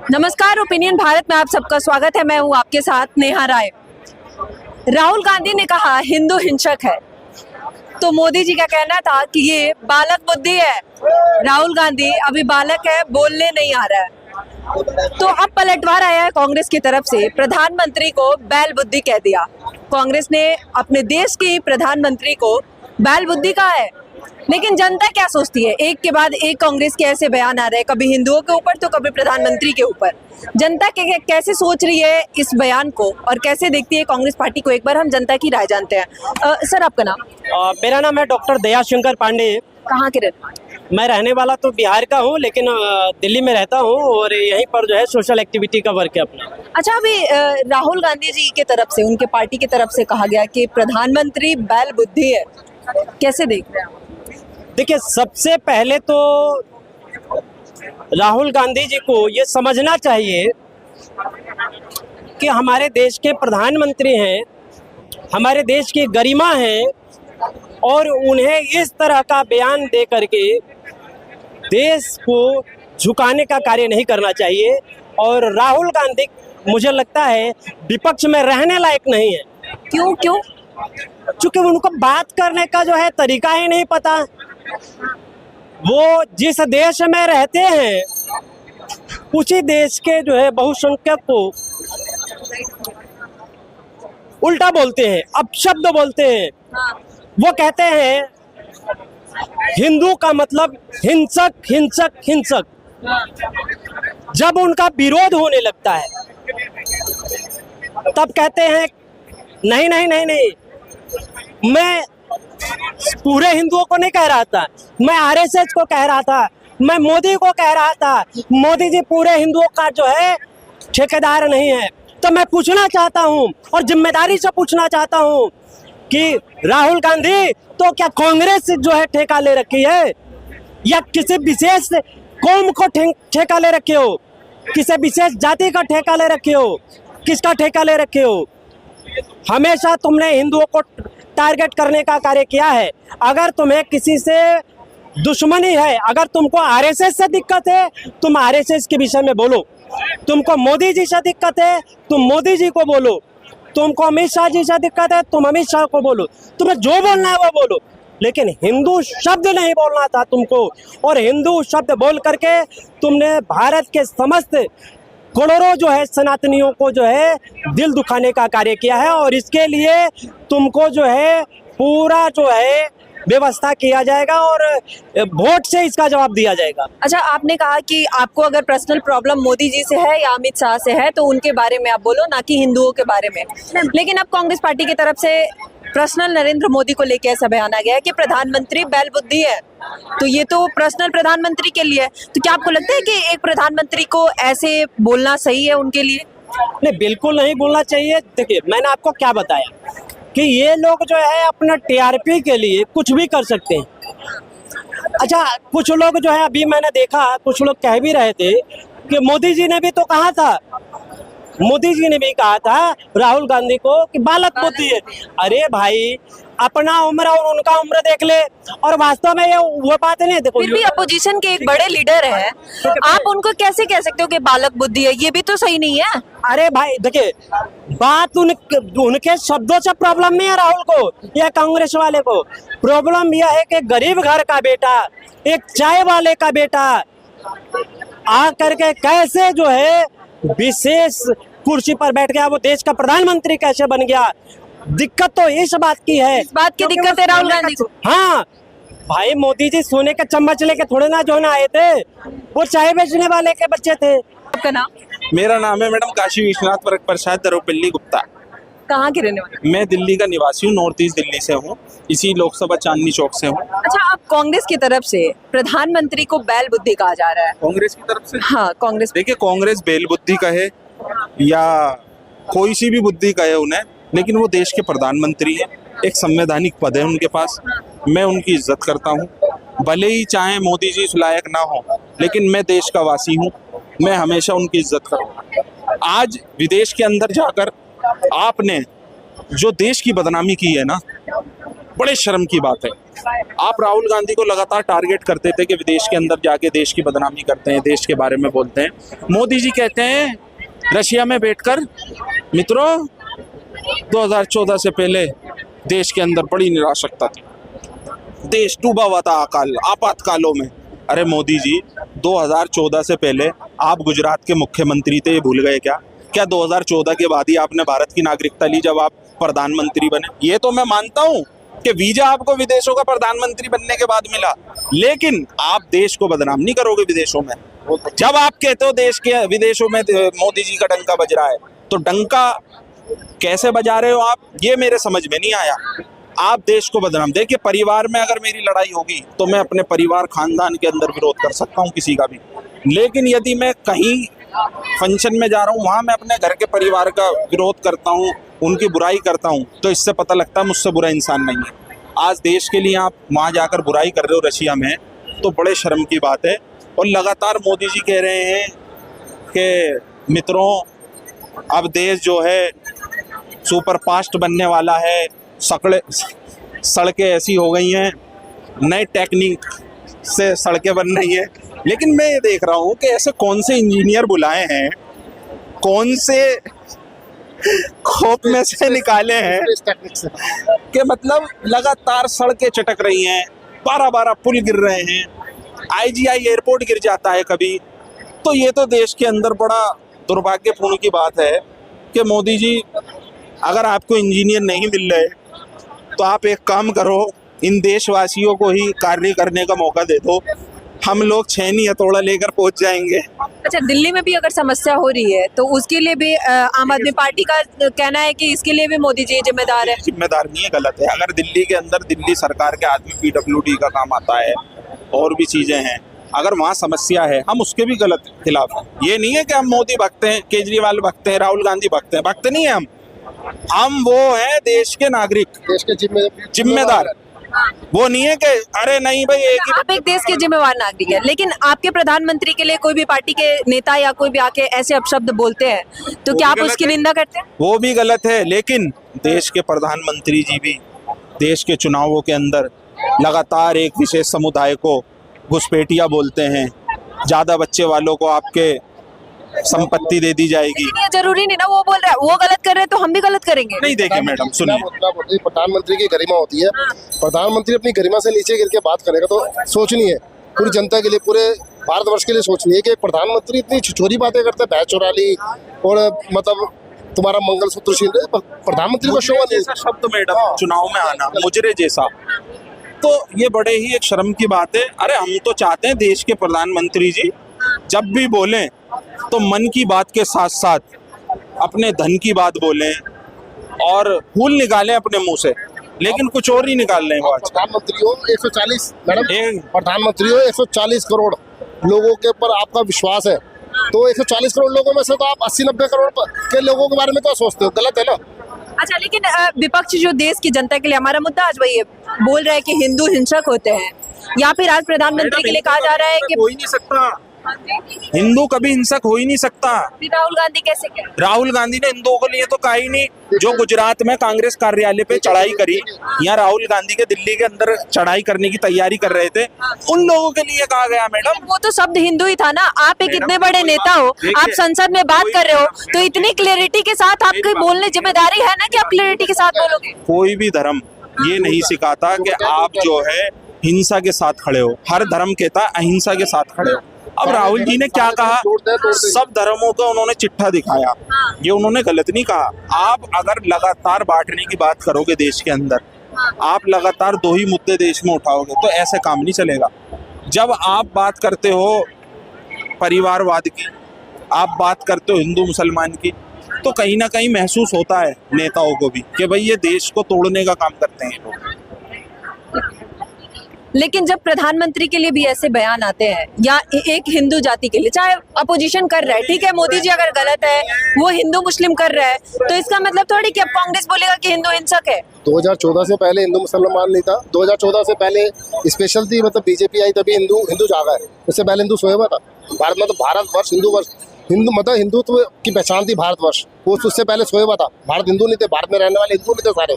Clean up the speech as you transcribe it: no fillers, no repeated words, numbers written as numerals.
नमस्कार, ओपिनियन भारत में आप सबका स्वागत है। मैं हूं आपके साथ नेहा राय। राहुल गांधी ने कहा हिंदू हिंसक है, तो मोदी जी का कहना था कि ये बालक बुद्धि है। राहुल गांधी अभी बालक है, बोलने नहीं आ रहा है। तो अब पलटवार आया है कांग्रेस की तरफ से, प्रधानमंत्री को बैल बुद्धि कह दिया। कांग्रेस ने अपने देश के प्रधानमंत्री को बैल बुद्धि कहा है, लेकिन जनता क्या सोचती है? एक के बाद एक कांग्रेस के ऐसे बयान आ रहे हैं, कभी हिंदुओं के ऊपर तो कभी प्रधानमंत्री के ऊपर। जनता कैसे सोच रही है इस बयान को और कैसे देखती है कांग्रेस पार्टी को? एक बार हम जनता की राय जानते हैं। सर, आपका नाम? मेरा नाम है डॉक्टर दयाशंकर पांडे। कहाँ के रहने वाले? मैं रहने वाला तो बिहार का हूँ, लेकिन दिल्ली में रहता हूँ और यहीं पर जो है सोशल एक्टिविटी का वर्क है अपना। अच्छा, अभी राहुल गांधी जी की तरफ से, उनके पार्टी की तरफ से कहा गया कि प्रधानमंत्री बैल बुद्धि है, कैसे देख रहे हैं आप? देखिए, सबसे पहले तो राहुल गांधी जी को ये समझना चाहिए कि हमारे देश के प्रधानमंत्री हैं, हमारे देश की गरिमा है, और उन्हें इस तरह का बयान दे करके देश को झुकाने का कार्य नहीं करना चाहिए। और राहुल गांधी, मुझे लगता है, विपक्ष में रहने लायक नहीं है। क्यों? क्योंकि उनको बात करने का जो है तरीका ही नहीं पता। वो जिस देश में रहते हैं उसी देश के जो है बहुसंख्यक को उल्टा बोलते हैं, अपशब्द बोलते हैं। वो कहते हैं हिंदू का मतलब हिंसक हिंसक हिंसक। जब उनका विरोध होने लगता है तब कहते हैं नहीं नहीं नहीं नहीं, मैं पूरे हिंदुओं को नहीं कह रहा था, मैं आरएसएस को कह रहा था, मैं मोदी को कह रहा था। मोदी जी पूरे हिंदुओं का जो है ठेकेदार नहीं है। तो मैं पूछना चाहता हूं और जिम्मेदारी से पूछना चाहता हूं कि राहुल गांधी, तो क्या कांग्रेस जो है ठेका ले रखी है, या किसी विशेष कौम को ठेका ले रखे हो, किसी विशेष जाति का ठेका ले रखे हो, किसका ठेका ले रखे हो? हमेशा तुमने हिंदुओं को टारगेट करने का कार्य किया है। अगर तुम्हें किसी से दुश्मनी है, अगर तुमको आरएसएस से दिक्कत है, तुम आरएसएस के विषय में बोलो। तुमको मोदी जी से दिक्कत है, तुम मोदी जी को बोलो। तुमको अमित शाह जी से दिक्कत है, तुम अमित शाह को बोलो। तुम्हें जो बोलना है वो बोलो, लेकिन हिंदू शब्द नहीं बोलना था तुमको। और हिंदू शब्द बोल करके तुमने भारत के समस्त करोड़ों जो है सनातनियों को जो है दिल दुखाने का कार्य किया है। और इसके लिए तुमको जो है पूरा जो है व्यवस्था किया जाएगा और वोट से इसका जवाब दिया जाएगा। अच्छा, आपने कहा कि आपको अगर पर्सनल प्रॉब्लम मोदी जी से है या अमित शाह से है तो उनके बारे में आप बोलो, ना कि हिंदुओं के बारे में। लेकिन अब कांग्रेस पार्टी की तरफ से पर्सनल नरेंद्र मोदी को लेकर ऐसा बयान आ गया है कि प्रधानमंत्री बैल बुद्धि है, तो ये तो पर्सनल प्रधानमंत्री के लिए है। तो क्या आपको लगता है कि एक प्रधानमंत्री को ऐसे बोलना सही है उनके लिए? नहीं, बिल्कुल नहीं बोलना चाहिए। देखिए, मैंने आपको क्या बताया कि ये लोग जो है अपना टीआरपी के लिए कुछ भी कर सकते हैं। अच्छा, कुछ लोग जो है, अभी मैंने देखा कुछ लोग कह भी रहे थे कि मोदी जी ने भी तो कहा था, मोदी जी ने भी कहा था राहुल गांधी को कि बालक बुद्धि है। अरे भाई, अपना उम्र और उनका उम्र देख ले, और वास्तव में ये वो बात नहीं। देखो, फिर भी अपोजिशन के एक बड़े लीडर है, आप उनको कैसे कह सकते हो कि बालक बुद्धि है? ये भी तो सही नहीं है। अरे भाई, देखिए, बात उनके शब्दों से प्रॉब्लम नहीं है राहुल को या कांग्रेस वाले को। प्रॉब्लम यह है कि गरीब घर का बेटा, एक चाय वाले का बेटा आ करके कैसे जो है विशेष कुर्सी पर बैठ गया, वो देश का प्रधानमंत्री कैसे बन गया। दिक्कत तो इस बात की है। इस बात की दिक्कत है राहुल गांधी को। हाँ भाई, मोदी जी सोने के चम्मच लेके थोड़े ना जो ना आए थे, वो चाय बेचने वाले के बच्चे थे। आपका नाम? मेरा नाम है मैडम काशी विश्वनाथ प्रसाद दरोपल्ली गुप्ता। कहाँ के रहने वाले? मैं दिल्ली का निवासी हूँ, नॉर्थ ईस्ट दिल्ली से हूँ, इसी लोकसभा चांदनी चौक से हूँ। अच्छा, आप कांग्रेस की तरफ से प्रधानमंत्री को बैल बुद्धि कहा जा रहा है। कांग्रेस की तरफ से? हाँ, कांग्रेस। देखिए, कांग्रेस बेल बुद्धि कहे या कोई सी भी बुद्धि कहे उन्हें, लेकिन वो देश के प्रधानमंत्री है, एक संवैधानिक पद है उनके पास। मैं उनकी इज्जत करता हूँ, भले ही चाहे मोदी जी इस लायक ना हो, लेकिन मैं देश का वासी हूँ, मैं हमेशा उनकी इज्जत करूँगा। आज विदेश के अंदर जाकर आपने जो देश की बदनामी की है ना, बड़े शर्म की बात है। आप राहुल गांधी को लगातार टारगेट करते थे कि विदेश के अंदर जाके देश की बदनामी करते हैं, देश के बारे में बोलते हैं। मोदी जी कहते हैं रशिया में बैठकर, मित्रों 2014 से पहले देश के अंदर बड़ी निराशकता थी, देश डूबा हुआ था आपातकालों में। अरे मोदी जी 2014 से पहले आप गुजरात के मुख्यमंत्री थे, ये भूल गए क्या? क्या 2014 के बाद ही आपने भारत की नागरिकता ली जब आप प्रधानमंत्री बने? ये तो मैं मानता हूं कि वीजा आपको विदेशों का प्रधानमंत्री बनने के बाद मिला, लेकिन आप देश को बदनाम नहीं करोगे विदेशों में। जब आप कहते हो देश के विदेशों में मोदी जी का डंका बज रहा है, तो डंका कैसे बजा रहे हो आप, ये मेरे समझ में नहीं आया। आप देश को बदनाम, देखिए परिवार में अगर मेरी लड़ाई होगी तो मैं अपने परिवार खानदान के अंदर विरोध कर सकता हूँ किसी का भी, लेकिन यदि मैं कहीं फंक्शन में जा रहा हूँ वहां मैं अपने घर के परिवार का विरोध करता हूँ, उनकी बुराई करता हूँ, तो इससे पता लगता है मुझसे बुरा इंसान नहीं है। आज देश के लिए आप वहां जाकर बुराई कर रहे हो रशिया में, तो बड़े शर्म की बात है। और लगातार मोदी जी कह रहे हैं कि मित्रों अब देश जो है सुपर फास्ट बनने वाला है, सड़कें ऐसी हो गई हैं, नए टेक्निक से सड़कें बन रही हैं। लेकिन मैं ये देख रहा हूँ कि ऐसे कौन से इंजीनियर बुलाए हैं, कौन से खोप में से निकाले हैं कि मतलब लगातार सड़कें चटक रही हैं, 12-12 पुल गिर रहे हैं, IGI एयरपोर्ट गिर जाता है कभी। तो ये तो देश के अंदर बड़ा दुर्भाग्यपूर्ण की बात है कि मोदी जी अगर आपको इंजीनियर नहीं मिल रहे तो आप एक काम करो, इन देशवासियों को ही कार्य करने का मौका दे दो, हम लोग छेनी हथौड़ा लेकर पहुंच जाएंगे। अच्छा, दिल्ली में भी अगर समस्या हो रही है तो उसके लिए भी आम आदमी पार्टी का कहना है कि इसके लिए भी मोदी जी जिम्मेदार है। जिम्मेदार नहीं है, गलत है। अगर दिल्ली के अंदर दिल्ली सरकार के हाथ में PWD का काम आता है और भी चीजें हैं, अगर वहाँ समस्या है हम उसके भी गलत खिलाफ हैं। ये नहीं है कि हम मोदी भगते हैं, केजरीवाल भगते हैं, राहुल गांधी भगते हैं, भगते नहीं है हम वो है देश के नागरिक, देश के जिम्मेदार। वो नहीं है कि अरे नहीं भाई आप एक देश के जिम्मेवार नागरिक है, लेकिन आपके प्रधानमंत्री के लिए कोई भी पार्टी के नेता या कोई भी आके ऐसे अपशब्द बोलते हैं तो क्या आप उसकी निंदा करते हैं? वो भी गलत है, लेकिन देश के प्रधानमंत्री जी भी देश के चुनावों के अंदर लगातार एक विशेष समुदाय को घुसपैठिया बोलते हैं, ज्यादा बच्चे वालों को आपके संपत्ति दे दी जाएगी। ये जरूरी नहीं ना, वो बोल रहा है वो गलत कर रहे हैं तो हम भी गलत करेंगे। नहीं, देखिए मैडम सुनिए, प्रधानमंत्री की गरिमा होती है, प्रधानमंत्री अपनी गरिमा से नीचे गिर के बात करेगा तो सोचनी है पूरी जनता के लिए, पूरे भारतवर्ष के लिए सोचनी है कि प्रधानमंत्री इतनी छोटी बातें करते हैं, भैंस चुरा ली और मतलब तुम्हारा मंगलसूत्र छीन रहे, प्रधानमंत्री को शोभा नहीं। शब्द मैडम चुनाव में आना मुजरे जैसा, तो ये बड़े ही एक शर्म की बात है। अरे हम तो चाहते हैं देश के प्रधानमंत्री जी जब भी बोलें तो मन की बात के साथ साथ अपने धन की बात बोलें और फूल निकालें अपने मुंह से, लेकिन कुछ और ही निकाल रहे हैं। प्रधानमंत्री हो 140 मैडम, प्रधानमंत्री हो 140 करोड़ लोगों के ऊपर आपका विश्वास है, तो 140 करोड़ लोगों में से तो आप 80-90 करोड़ के लोगों के बारे में क्या सोचते हो? गलत है ना। अच्छा, लेकिन विपक्ष जो देश की जनता के लिए, हमारा मुद्दा आज वही है, बोल रहा है कि हिंदू हिंसक होते हैं, या फिर आज प्रधानमंत्री के लिए कहा जा रहा है कि हो ही नहीं सकता, हिंदू कभी हिंसक हो ही नहीं सकता। राहुल गांधी कैसे कह? राहुल गांधी ने हिंदुओं के लिए तो कहा ही नहीं। जो गुजरात में कांग्रेस कार्यालय पे चढ़ाई करी, यहाँ राहुल गांधी के दिल्ली के अंदर चढ़ाई करने की तैयारी कर रहे थे, उन लोगों के लिए कहा गया मैडम। वो तो शब्द हिंदू ही था ना। आप एक इतने बड़े नेता हो, आप संसद में बात कर रहे हो, तो इतनी क्लैरिटी के साथ आपकी बोलने जिम्मेदारी है ना कि आप क्लैरिटी के साथ बोलोगे। कोई भी धर्म ये नहीं सिखाता कि आप जो है हिंसा के साथ खड़े हो, हर धर्म कहता है अहिंसा के साथ खड़े हो। अब राहुल जी ने क्या कहा, सब धर्मों को उन्होंने चिट्ठा दिखाया, ये उन्होंने गलत नहीं कहा। आप अगर लगातार बांटने की बात करोगे देश के अंदर, आप लगातार दो ही मुद्दे देश में उठाओगे तो ऐसे काम नहीं चलेगा। जब आप बात करते हो परिवारवाद की, आप बात करते हो हिंदू मुसलमान की, तो कहीं ना कहीं महसूस होता है नेताओं को भी कि भाई ये देश को तोड़ने का काम करते हैं लोग। लेकिन जब प्रधानमंत्री के लिए भी ऐसे बयान आते हैं या एक हिंदू जाति के लिए, चाहे अपोजिशन कर रहा है, ठीक है, मोदी जी अगर गलत है, वो हिंदू मुस्लिम कर रहा है, तो इसका मतलब थोड़ी कि अब कांग्रेस बोलेगा कि हिंदू हिंसक है। 2014 से पहले हिंदू मुसलमान नहीं था, 2014 से पहले स्पेशल थी, मतलब बीजेपी आई तभी हिंदू जागा है, उससे पहले हिंदू सोया हुआ था। भारत में तो भारतवर्ष हिंदू मतलब हिंदुत्व की पहचान थी भारतवर्ष, वो उससे पहले सोया हुआ था। भारत हिंदू नहीं थे, भारत में रहने वाले हिंदू नहीं थे सारे।